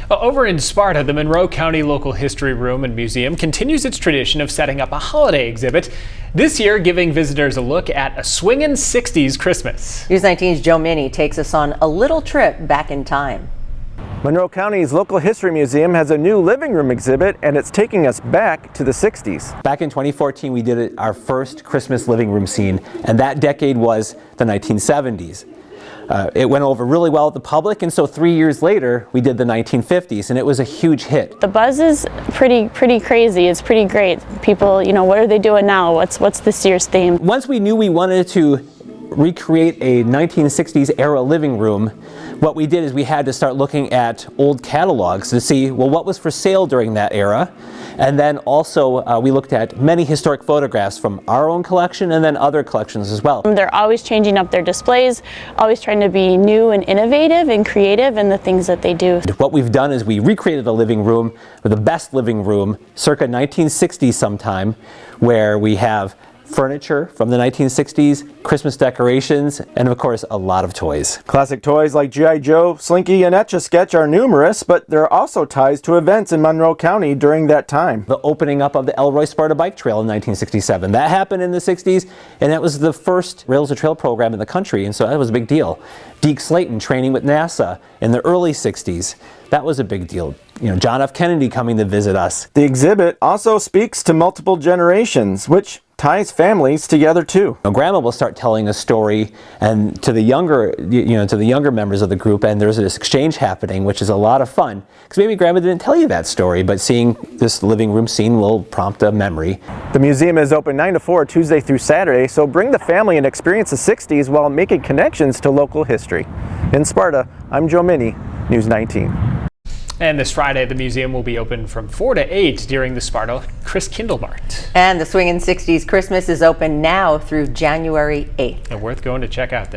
Over in Sparta, the Monroe County Local History Room and Museum continues its tradition of setting up a holiday exhibit, this year giving visitors a look at a swingin' 60s Christmas. News 19's Joe Minnie takes us on a little trip back in time. Monroe County's Local History Museum has a new living room exhibit, and it's taking us back to the 60s. Back in 2014, we did our first Christmas living room scene, and that decade was the 1970s. It went over really well with the public, and so 3 years later, we did the 1950s, and it was a huge hit. The buzz is pretty crazy. It's pretty great. People, what are they doing now? What's this year's theme? Once we knew we wanted to recreate a 1960s era living room, what we did is we had to start looking at old catalogs to see, well, what was for sale during that era. And then also we looked at many historic photographs from our own collection and then other collections as well. They're always changing up their displays, always trying to be new and innovative and creative in the things that they do. What we've done is we recreated a living room, the best living room, circa 1960 sometime, where we have furniture from the 1960s, Christmas decorations, and of course a lot of toys. Classic toys like G.I. Joe, Slinky, and Etch-a-Sketch are numerous, but there are also ties to events in Monroe County during that time. The opening up of the Elroy Sparta bike trail in 1967. That happened in the 60s, and that was the first Rails to Trail program in the country, and so that was a big deal. Deke Slayton training with NASA in the early 60s. That was a big deal. John F. Kennedy coming to visit us. The exhibit also speaks to multiple generations, which ties families together too. Grandma will start telling a story, and to the younger, to the younger members of the group, and there's this exchange happening, which is a lot of fun. Because maybe Grandma didn't tell you that story, but seeing this living room scene will prompt a memory. The museum is open 9 to 4 Tuesday through Saturday, so bring the family and experience the 60s while making connections to local history. In Sparta, I'm Joe Minnie, News 19. And this Friday, the museum will be open from 4 to 8 during the Sparta Christkindl Mart. And the Swingin' 60s Christmas is open now through January 8th. And worth going to check out there.